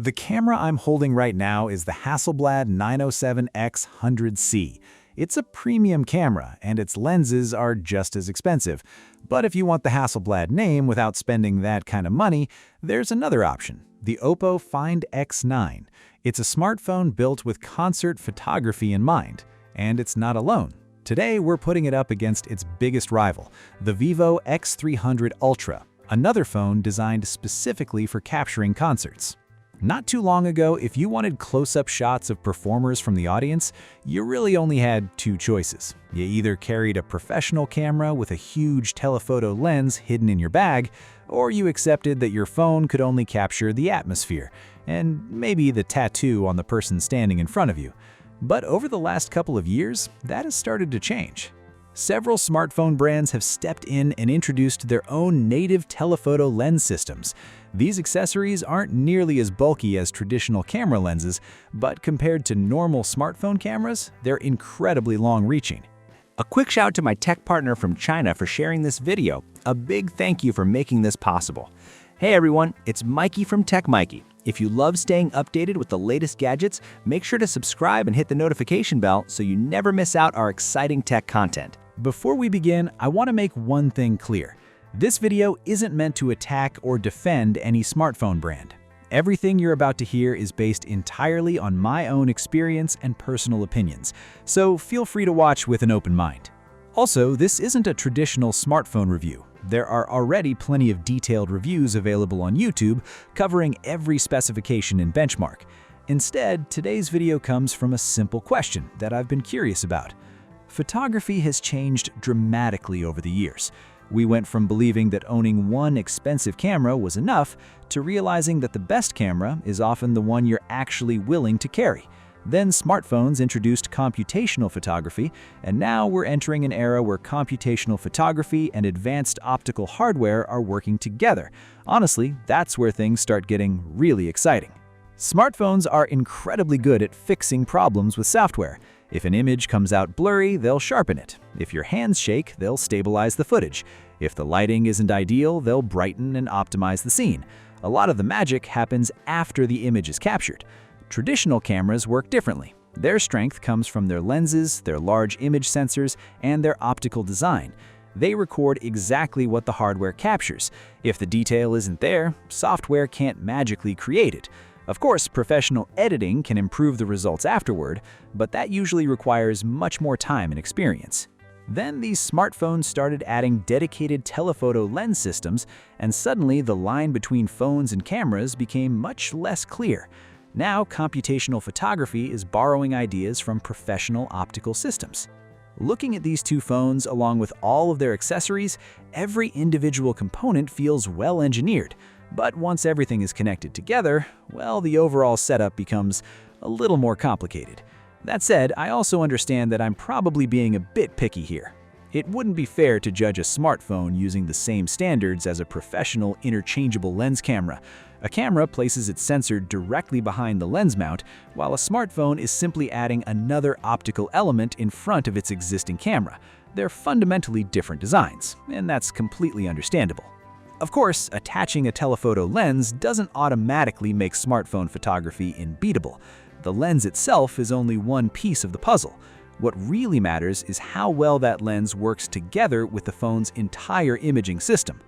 The camera I'm holding right now is the Hasselblad 907X100C. It's a premium camera, and its lenses are just as expensive. But if you want the Hasselblad name without spending that kind of money, there's another option, the Oppo Find X9. It's a smartphone built with concert photography in mind, and it's not alone. Today, we're putting it up against its biggest rival, the vivo X300 Ultra, another phone designed specifically for capturing concerts. Not too long ago, if you wanted close-up shots of performers from the audience, you really only had two choices. You either carried a professional camera with a huge telephoto lens hidden in your bag, or you accepted that your phone could only capture the atmosphere, and maybe the tattoo on the person standing in front of you. But over the last couple of years, that has started to change. Several smartphone brands have stepped in and introduced their own native telephoto lens systems. These accessories aren't nearly as bulky as traditional camera lenses, but compared to normal smartphone cameras, they're incredibly long-reaching. A quick shout to my tech partner from China for sharing this video. A big thank you for making this possible. Hey everyone, it's Maiky from Tech Maiky. If you love staying updated with the latest gadgets, make sure to subscribe and hit the notification bell so you never miss out our exciting tech content. Before we begin, I want to make one thing clear. This video isn't meant to attack or defend any smartphone brand. Everything you're about to hear is based entirely on my own experience and personal opinions, so feel free to watch with an open mind. Also, this isn't a traditional smartphone review. There are already plenty of detailed reviews available on YouTube covering every specification and benchmark. Instead, today's video comes from a simple question that I've been curious about. Photography has changed dramatically over the years. We went from believing that owning one expensive camera was enough to realizing that the best camera is often the one you're actually willing to carry. Then smartphones introduced computational photography, and now we're entering an era where computational photography and advanced optical hardware are working together. Honestly, that's where things start getting really exciting. Smartphones are incredibly good at fixing problems with software. If an image comes out blurry, they'll sharpen it. If your hands shake, they'll stabilize the footage. If the lighting isn't ideal, they'll brighten and optimize the scene. A lot of the magic happens after the image is captured. Traditional cameras work differently. Their strength comes from their lenses, their large image sensors, and their optical design. They record exactly what the hardware captures. If the detail isn't there, software can't magically create it. Of course, professional editing can improve the results afterward, but that usually requires much more time and experience. Then these smartphones started adding dedicated telephoto lens systems, and suddenly the line between phones and cameras became much less clear. Now, computational photography is borrowing ideas from professional optical systems. Looking at these two phones along with all of their accessories, every individual component feels well engineered. But once everything is connected together, well, the overall setup becomes a little more complicated. That said, I also understand that I'm probably being a bit picky here. It wouldn't be fair to judge a smartphone using the same standards as a professional interchangeable lens camera. A camera places its sensor directly behind the lens mount, while a smartphone is simply adding another optical element in front of its existing camera. They're fundamentally different designs, and that's completely understandable. Of course, attaching a telephoto lens doesn't automatically make smartphone photography unbeatable. The lens itself is only one piece of the puzzle. What really matters is how well that lens works together with the phone's entire imaging system.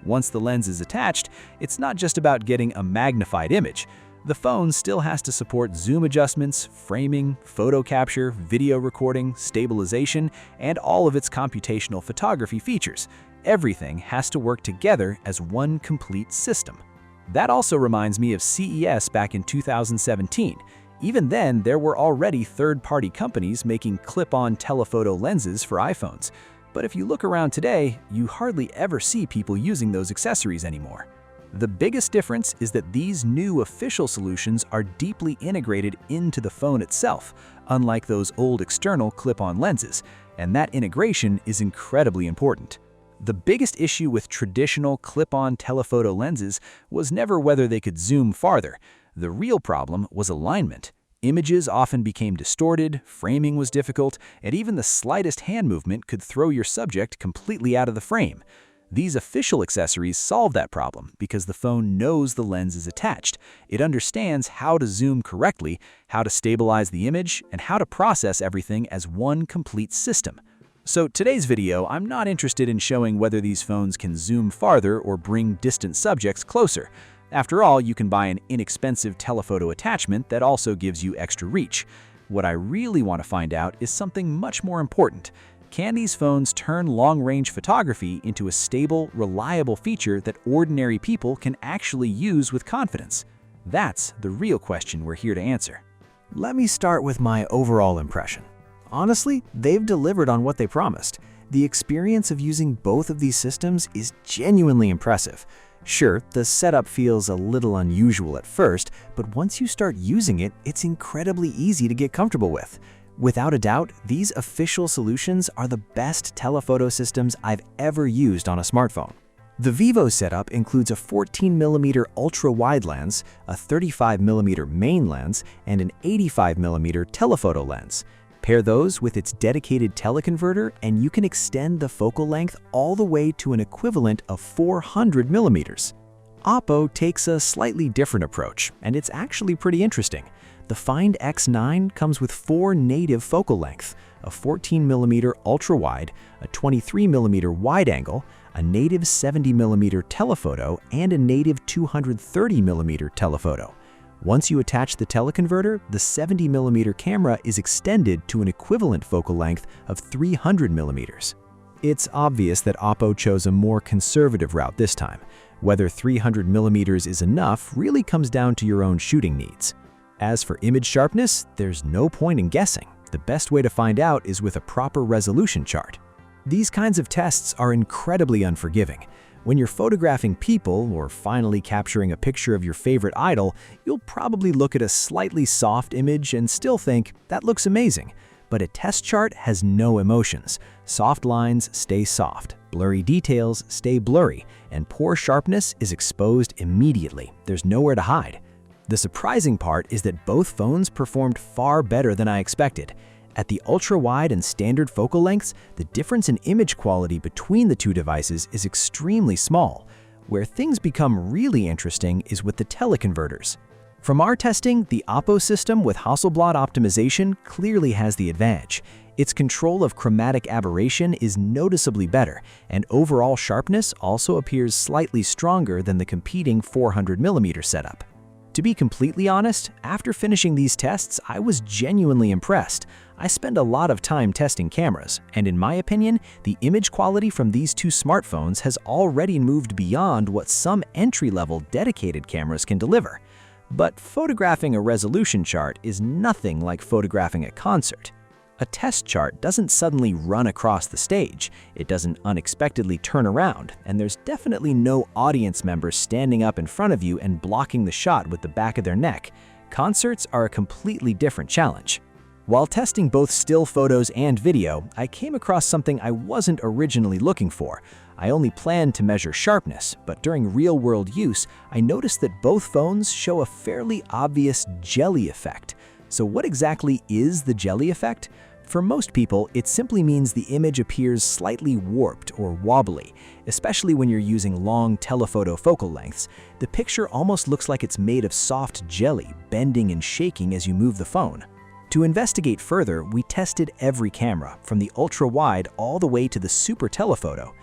Once the lens is attached, it's not just about getting a magnified image. The phone still has to support zoom adjustments, framing, photo capture, video recording, stabilization, and all of its computational photography features. Everything has to work together as one complete system. That also reminds me of CES back in 2017. Even then, there were already third-party companies making clip-on telephoto lenses for iPhones. But if you look around today, you hardly ever see people using those accessories anymore. The biggest difference is that these new official solutions are deeply integrated into the phone itself, unlike those old external clip-on lenses, and that integration is incredibly important. The biggest issue with traditional clip-on telephoto lenses was never whether they could zoom farther. The real problem was alignment. Images often became distorted, framing was difficult, and even the slightest hand movement could throw your subject completely out of the frame. These official accessories solve that problem because the phone knows the lens is attached. It understands how to zoom correctly, how to stabilize the image, and how to process everything as one complete system. So today's video, I'm not interested in showing whether these phones can zoom farther or bring distant subjects closer. After all, you can buy an inexpensive telephoto attachment that also gives you extra reach. What I really want to find out is something much more important. Can these phones turn long-range photography into a stable, reliable feature that ordinary people can actually use with confidence? That's the real question we're here to answer. Let me start with my overall impression. Honestly, they've delivered on what they promised. The experience of using both of these systems is genuinely impressive. Sure, the setup feels a little unusual at first, but once you start using it, it's incredibly easy to get comfortable with. Without a doubt, these official solutions are the best telephoto systems I've ever used on a smartphone. The vivo setup includes a 14mm ultra-wide lens, a 35mm main lens, and an 85mm telephoto lens. Pair those with its dedicated teleconverter and you can extend the focal length all the way to an equivalent of 400mm. Oppo takes a slightly different approach, and it's actually pretty interesting. The Find X9 comes with 4 native focal lengths, a 14mm ultra-wide, a 23mm wide-angle, a native 70mm telephoto, and a native 230mm telephoto. Once you attach the teleconverter, the 70mm camera is extended to an equivalent focal length of 300mm. It's obvious that Oppo chose a more conservative route this time. Whether 300mm is enough really comes down to your own shooting needs. As for image sharpness, there's no point in guessing. The best way to find out is with a proper resolution chart. These kinds of tests are incredibly unforgiving. When you're photographing people or finally capturing a picture of your favorite idol, you'll probably look at a slightly soft image and still think, that looks amazing. But a test chart has no emotions. Soft lines stay soft, blurry details stay blurry, and poor sharpness is exposed immediately. There's nowhere to hide. The surprising part is that both phones performed far better than I expected. At the ultra-wide and standard focal lengths, the difference in image quality between the two devices is extremely small. Where things become really interesting is with the teleconverters. From our testing, the Oppo system with Hasselblad optimization clearly has the advantage. Its control of chromatic aberration is noticeably better, and overall sharpness also appears slightly stronger than the competing 400mm setup. To be completely honest, after finishing these tests, I was genuinely impressed. I spend a lot of time testing cameras, and in my opinion, the image quality from these two smartphones has already moved beyond what some entry-level dedicated cameras can deliver. But photographing a resolution chart is nothing like photographing a concert. A test chart doesn't suddenly run across the stage, it doesn't unexpectedly turn around, and there's definitely no audience member standing up in front of you and blocking the shot with the back of their neck. Concerts are a completely different challenge. While testing both still photos and video, I came across something I wasn't originally looking for. I only planned to measure sharpness, but during real-world use, I noticed that both phones show a fairly obvious jelly effect. So what exactly is the jelly effect? For most people, it simply means the image appears slightly warped or wobbly, especially when you're using long telephoto focal lengths. The picture almost looks like it's made of soft jelly, bending and shaking as you move the phone. To investigate further, we tested every camera, from the ultra-wide all the way to the super telephoto.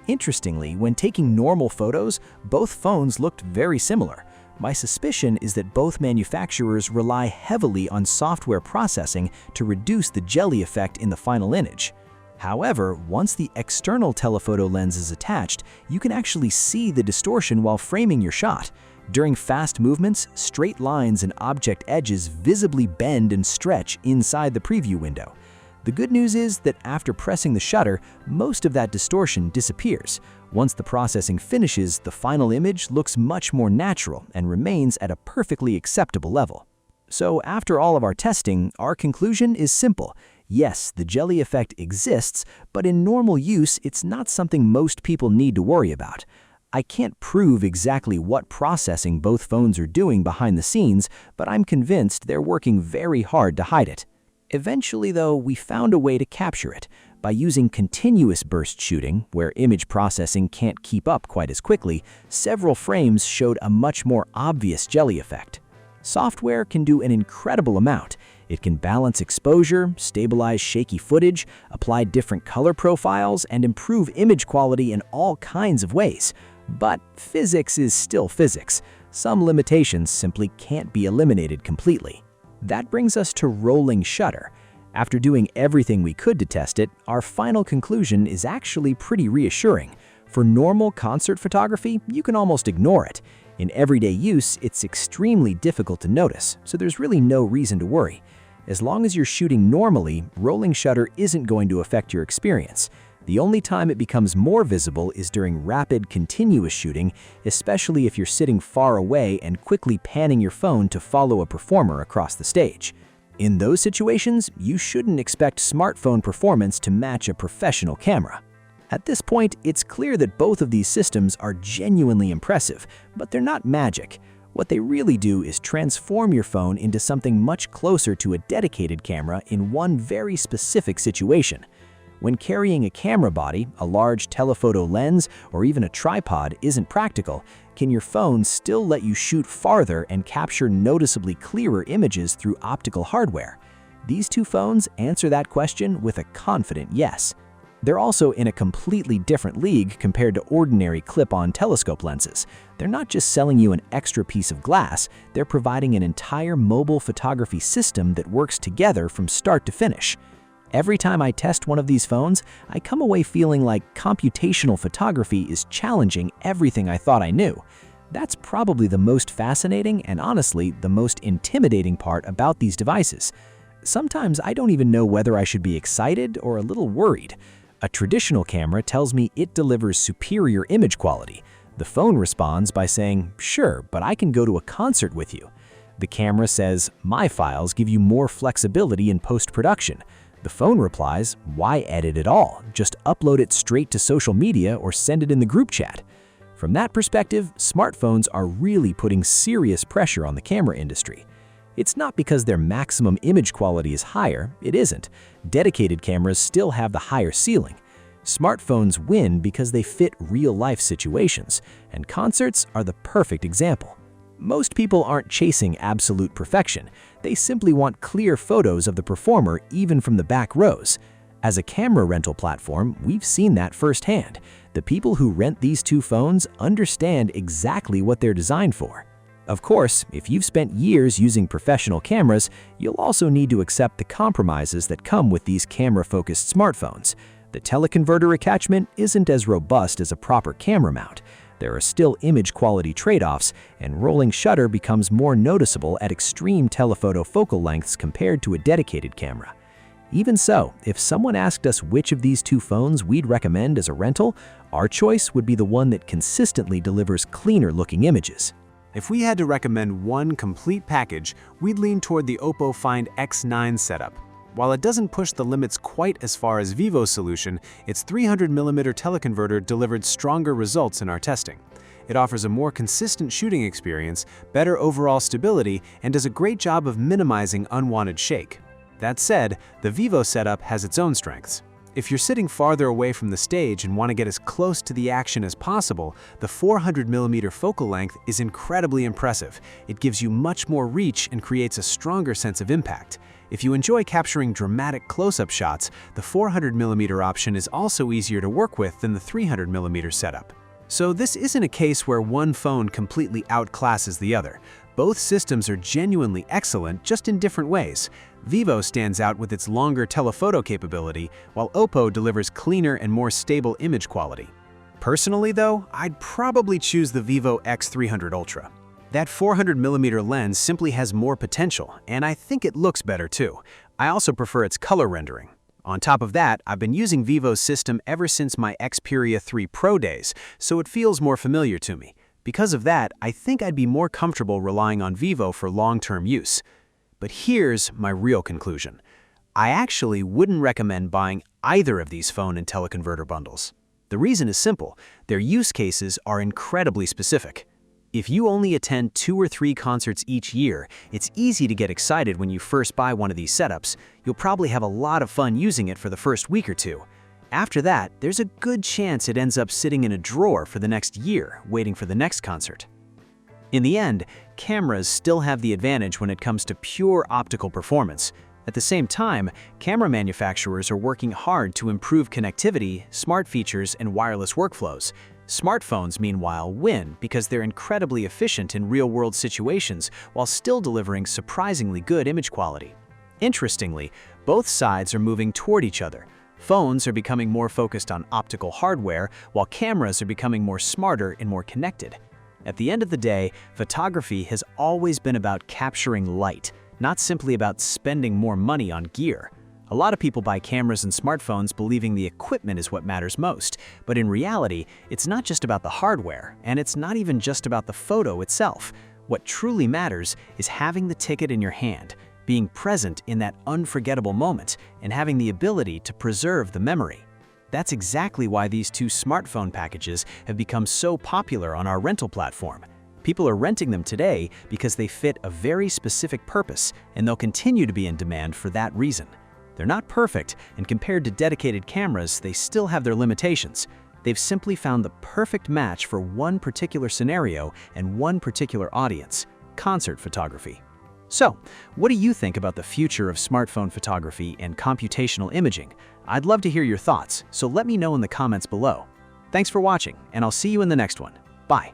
Interestingly, when taking normal photos, both phones looked very similar. My suspicion is that both manufacturers rely heavily on software processing to reduce the jelly effect in the final image. However, once the external telephoto lens is attached, you can actually see the distortion while framing your shot. During fast movements, straight lines and object edges visibly bend and stretch inside the preview window. The good news is that after pressing the shutter, most of that distortion disappears. Once the processing finishes, the final image looks much more natural and remains at a perfectly acceptable level. So after all of our testing, our conclusion is simple. Yes, the jelly effect exists, but in normal use, it's not something most people need to worry about. I can't prove exactly what processing both phones are doing behind the scenes, but I'm convinced they're working very hard to hide it. Eventually, though, we found a way to capture it. By using continuous burst shooting, where image processing can't keep up quite as quickly, several frames showed a much more obvious jelly effect. Software can do an incredible amount. It can balance exposure, stabilize shaky footage, apply different color profiles, and improve image quality in all kinds of ways. But physics is still physics. Some limitations simply can't be eliminated completely. That brings us to rolling shutter. After doing everything we could to test it, our final conclusion is actually pretty reassuring. For normal concert photography, you can almost ignore it. In everyday use, it's extremely difficult to notice, so there's really no reason to worry. As long as you're shooting normally, rolling shutter isn't going to affect your experience. The only time it becomes more visible is during rapid, continuous shooting, especially if you're sitting far away and quickly panning your phone to follow a performer across the stage. In those situations, you shouldn't expect smartphone performance to match a professional camera. At this point, it's clear that both of these systems are genuinely impressive, but they're not magic. What they really do is transform your phone into something much closer to a dedicated camera in one very specific situation. When carrying a camera body, a large telephoto lens, or even a tripod isn't practical, can your phone still let you shoot farther and capture noticeably clearer images through optical hardware? These two phones answer that question with a confident yes. They're also in a completely different league compared to ordinary clip-on telescope lenses. They're not just selling you an extra piece of glass, they're providing an entire mobile photography system that works together from start to finish. Every time I test one of these phones, I come away feeling like computational photography is challenging everything I thought I knew. That's probably the most fascinating and honestly the most intimidating part about these devices. Sometimes I don't even know whether I should be excited or a little worried. A traditional camera tells me it delivers superior image quality. The phone responds by saying, "Sure, but I can go to a concert with you." The camera says, "My files give you more flexibility in post-production." The phone replies, "Why edit at all? Just upload it straight to social media or send it in the group chat." From that perspective, smartphones are really putting serious pressure on the camera industry. It's not because their maximum image quality is higher, it isn't. Dedicated cameras still have the higher ceiling. Smartphones win because they fit real-life situations, and concerts are the perfect example. Most people aren't chasing absolute perfection. They simply want clear photos of the performer even from the back rows. As a camera rental platform, we've seen that firsthand. The people who rent these two phones understand exactly what they're designed for. Of course, if you've spent years using professional cameras, you'll also need to accept the compromises that come with these camera-focused smartphones. The teleconverter attachment isn't as robust as a proper camera mount. There are still image quality trade-offs, and rolling shutter becomes more noticeable at extreme telephoto focal lengths compared to a dedicated camera. Even so, if someone asked us which of these two phones we'd recommend as a rental, our choice would be the one that consistently delivers cleaner-looking images. If we had to recommend one complete package, we'd lean toward the Oppo Find X9 setup. While it doesn't push the limits quite as far as Vivo's solution, its 300mm teleconverter delivered stronger results in our testing. It offers a more consistent shooting experience, better overall stability, and does a great job of minimizing unwanted shake. That said, the Vivo setup has its own strengths. If you're sitting farther away from the stage and want to get as close to the action as possible, the 400mm focal length is incredibly impressive. It gives you much more reach and creates a stronger sense of impact. If you enjoy capturing dramatic close-up shots, the 400mm option is also easier to work with than the 300mm setup. So this isn't a case where one phone completely outclasses the other. Both systems are genuinely excellent, just in different ways. Vivo stands out with its longer telephoto capability, while Oppo delivers cleaner and more stable image quality. Personally though, I'd probably choose the vivo X300 Ultra. That 400mm lens simply has more potential, and I think it looks better too. I also prefer its color rendering. On top of that, I've been using Vivo's system ever since my Xperia 3 Pro days, so it feels more familiar to me. Because of that, I think I'd be more comfortable relying on Vivo for long-term use. But here's my real conclusion. I actually wouldn't recommend buying either of these phone and teleconverter bundles. The reason is simple. Their use cases are incredibly specific. If you only attend 2 or 3 concerts each year, it's easy to get excited when you first buy one of these setups. You'll probably have a lot of fun using it for the first week or two. After that, there's a good chance it ends up sitting in a drawer for the next year, waiting for the next concert. In the end, cameras still have the advantage when it comes to pure optical performance. At the same time, camera manufacturers are working hard to improve connectivity, smart features, and wireless workflows. Smartphones, meanwhile, win because they're incredibly efficient in real-world situations while still delivering surprisingly good image quality. Interestingly, both sides are moving toward each other. Phones are becoming more focused on optical hardware, while cameras are becoming more smarter and more connected. At the end of the day, photography has always been about capturing light, not simply about spending more money on gear. A lot of people buy cameras and smartphones believing the equipment is what matters most, but in reality, it's not just about the hardware, and it's not even just about the photo itself. What truly matters is having the ticket in your hand, being present in that unforgettable moment, and having the ability to preserve the memory. That's exactly why these two smartphone packages have become so popular on our rental platform. People are renting them today because they fit a very specific purpose, and they'll continue to be in demand for that reason. They're not perfect, and compared to dedicated cameras, they still have their limitations. They've simply found the perfect match for one particular scenario and one particular audience: concert photography. So, what do you think about the future of smartphone photography and computational imaging? I'd love to hear your thoughts, so let me know in the comments below. Thanks for watching, and I'll see you in the next one. Bye.